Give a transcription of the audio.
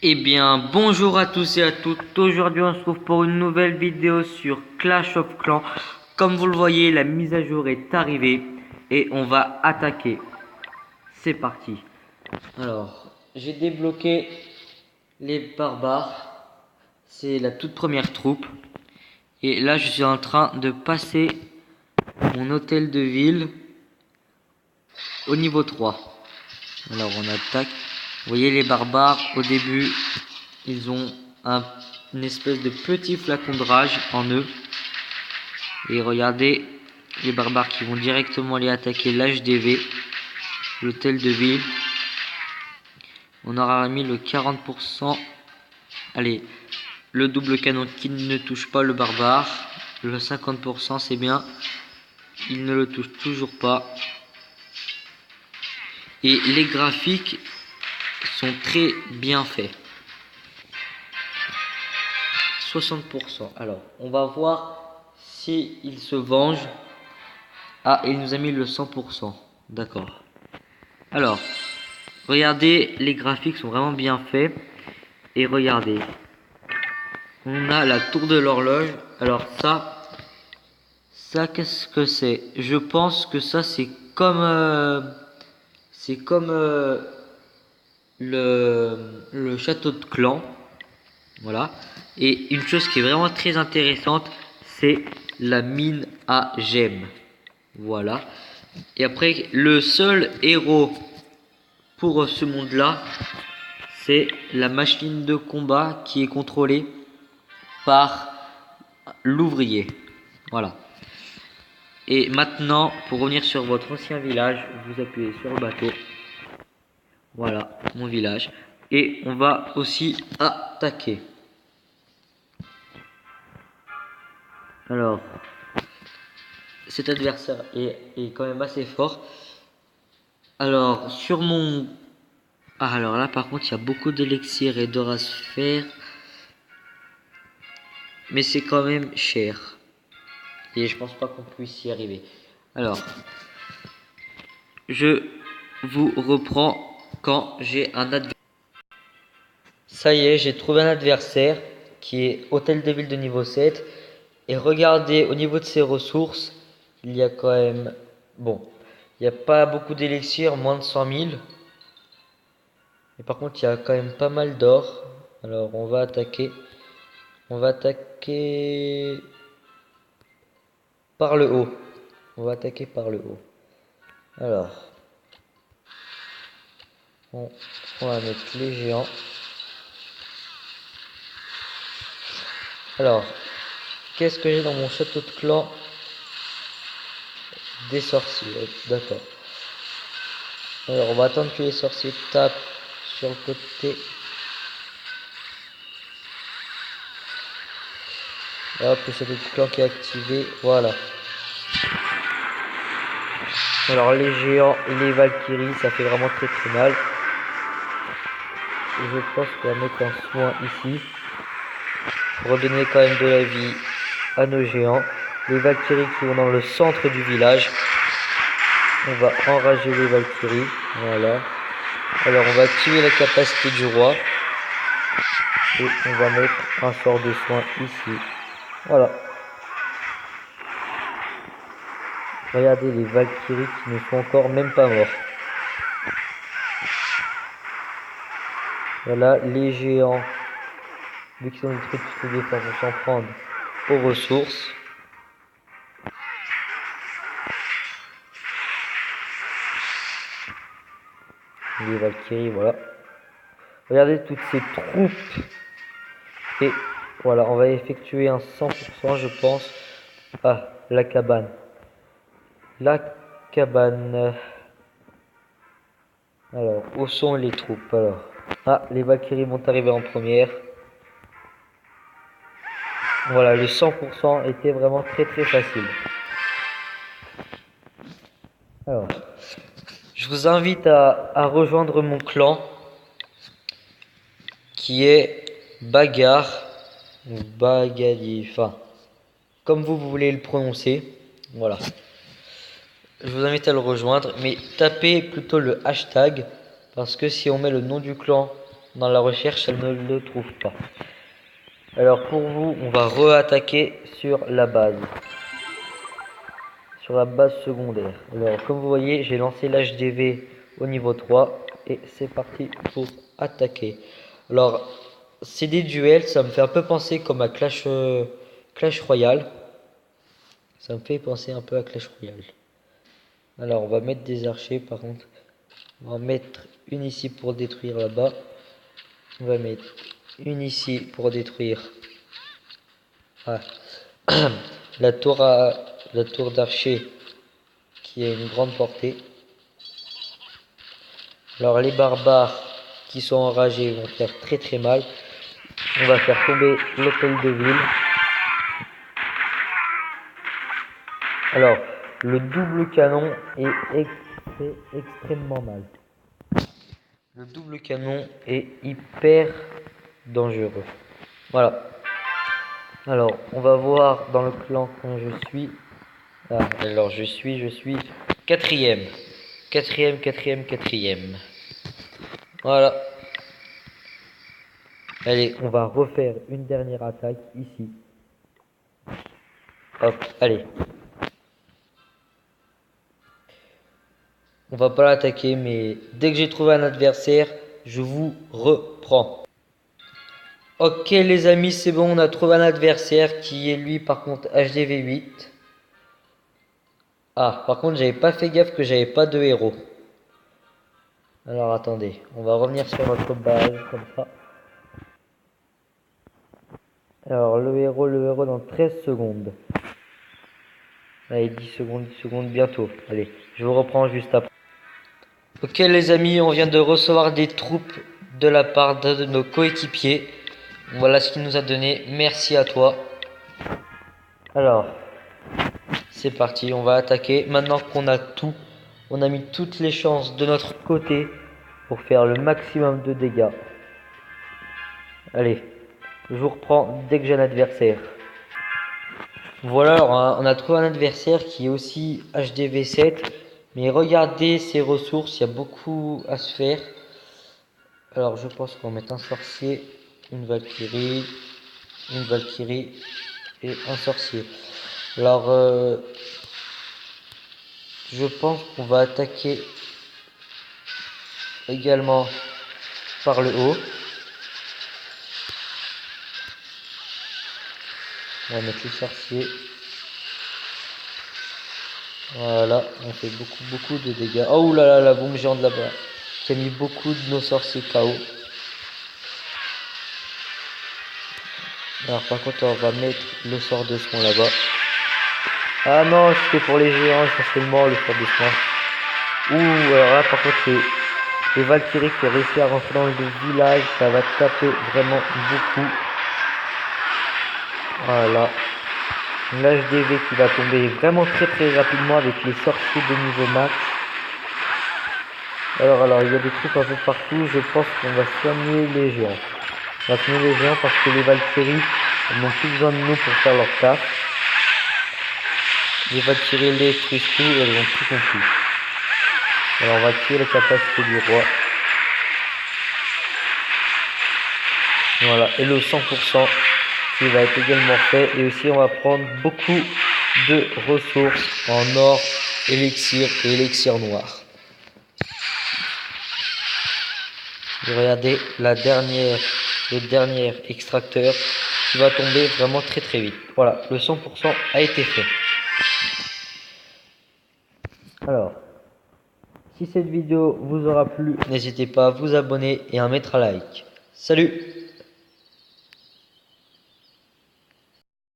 Eh bien, bonjour à tous et à toutes. Aujourd'hui, on se retrouve pour une nouvelle vidéo sur Clash of Clans. Comme vous le voyez, la mise à jour est arrivée et on va attaquer. C'est parti. Alors, j'ai débloqué les barbares. C'est la toute première troupe. Et là, je suis en train de passer mon hôtel de ville au niveau 3. Alors, on attaque. Vous voyez les barbares, au début, ils ont une espèce de petit flacon de rage en eux. Et regardez les barbares qui vont directement aller attaquer l'HDV, l'hôtel de ville. On aura mis le 40%. Allez, le double canon qui ne touche pas le barbare. Le 50% c'est bien. Il ne le touche toujours pas. Et les graphiques sont très bien faits. 60%. Alors, on va voir si il se venge. Ah, il nous a mis le 100%. D'accord. Alors, regardez, les graphiques sont vraiment bien faits. Et regardez. On a la tour de l'horloge. Alors ça qu'est-ce que c'est? Je pense que ça c'est comme le château de clan. Voilà. Et une chose qui est vraiment très intéressante, c'est la mine à gemmes. Voilà. Et après, le seul héros pour ce monde-là, c'est la machine de combat qui est contrôlée par l'ouvrier. Voilà. Et maintenant, pour revenir sur votre ancien village, vous appuyez sur le bateau. Voilà, mon village. Et on va aussi attaquer. Alors, cet adversaire est quand même assez fort. Alors, sur mon... Ah, alors là, par contre, il y a beaucoup d'élixir et d'or à se faire. Mais c'est quand même cher. Et je pense pas qu'on puisse y arriver. Alors, je vous reprends quand j'ai un adversaire. Ça y est, j'ai trouvé un adversaire qui est hôtel de ville de niveau 7. Et regardez, au niveau de ses ressources, il y a quand même... Bon, il n'y a pas beaucoup d'élixir, moins de 100 000. Mais par contre, il y a quand même pas mal d'or. Alors, on va attaquer. On va attaquer par le haut. On va attaquer par le haut. Alors, on va mettre les géants. Alors, qu'est-ce que j'ai dans mon château de clan? Des sorciers, d'accord. Alors, on va attendre que les sorciers tapent sur le côté. Hop, le château de clan qui est activé, voilà. Alors, les géants et les valkyries, ça fait vraiment très très mal. Et je pense qu'on va mettre un soin ici. Redonner quand même de la vie à nos géants. Les valkyries qui vont dans le centre du village. On va enrager les valkyries. Voilà. Alors on va activer la capacité du roi. Et on va mettre un sort de soin ici. Voilà. Regardez les valkyries qui ne sont encore même pas morts. Voilà, les géants. Vu qu'ils ont des trucs de défense, on s'en prendre aux ressources. Les valkyries, voilà. Regardez toutes ces troupes. Et voilà, on va effectuer un 100%, je pense. Ah, la cabane. La cabane. Alors, où sont les troupes? Alors, ah, les valkyries vont arriver en première. Voilà, le 100% était vraiment très très facile. Alors, je vous invite à rejoindre mon clan qui est Bagarre ou Bagali, enfin, comme vous voulez le prononcer. Voilà. Je vous invite à le rejoindre, mais tapez plutôt le hashtag parce que si on met le nom du clan dans la recherche, elle ne le trouve pas. Alors pour vous, on va re-attaquer sur la base. Sur la base secondaire. Alors comme vous voyez, j'ai lancé l'HDV au niveau 3 et c'est parti pour attaquer. Alors c'est des duels, ça me fait un peu penser comme à Clash Royale. Ça me fait penser un peu à Clash Royale. Alors on va mettre des archers par contre. On va mettre une ici pour détruire là-bas. On va mettre une ici pour détruire la tour d'archer qui a une grande portée. Alors les barbares qui sont enragés vont faire très très mal. On va faire tomber l'hôtel de ville. Alors le double canon fait extrêmement mal. Le double canon est hyper dangereux. Voilà. Alors on va voir dans le clan quand je suis. Alors je suis quatrième. Quatrième. Voilà. Allez, on va refaire une dernière attaque ici. Hop, allez. On va pas l'attaquer, mais dès que j'ai trouvé un adversaire, je vous reprends. Ok les amis, c'est bon, on a trouvé un adversaire qui est lui par contre HDV8. Ah, par contre, j'avais pas fait gaffe que j'avais pas de héros. Alors attendez, on va revenir sur notre base comme ça. Alors le héros dans 13 secondes. Allez, 10 secondes bientôt. Allez, je vous reprends juste après. Ok les amis, on vient de recevoir des troupes de la part de nos coéquipiers. Voilà ce qu'il nous a donné. Merci à toi. Alors, c'est parti, on va attaquer. Maintenant qu'on a tout, on a mis toutes les chances de notre côté pour faire le maximum de dégâts. Allez, je vous reprends dès que j'ai un adversaire. Voilà, alors, on a trouvé un adversaire qui est aussi HDV7. Mais regardez ses ressources, il y a beaucoup à se faire. Alors je pense qu'on va mettre un sorcier, une Valkyrie et un sorcier. Alors je pense qu'on va attaquer également par le haut. On va mettre les sorciers. Voilà, on fait beaucoup de dégâts. Oh là là, la bombe géante là-bas qui a mis beaucoup de nos sorciers KO. Alors par contre on va mettre le sort de soin là-bas. Ah non, c'était pour les géants essentiellement le sort de soin. Ouh, alors là par contre les Valkyries qui ont réussi à rentrer dans le village, ça va taper vraiment beaucoup. Voilà. L'HDV qui va tomber vraiment très rapidement avec les sorciers de niveau max. Alors il y a des trucs un peu partout, je pense qu'on va soigner les géants. On va soigner les géants parce que les Valkyries n'ont plus besoin de nous pour faire leur taf. Les Valkyries les détruisent tout et elles ont tout compris. Alors on va tuer la capacité du roi. Voilà, et le 100% qui va être également fait. Et aussi on va prendre beaucoup de ressources en or, élixir et élixir noir. Et regardez le dernier extracteur qui va tomber vraiment très vite. Voilà, le 100% a été fait. Alors, si cette vidéo vous aura plu, n'hésitez pas à vous abonner et à mettre un like. Salut!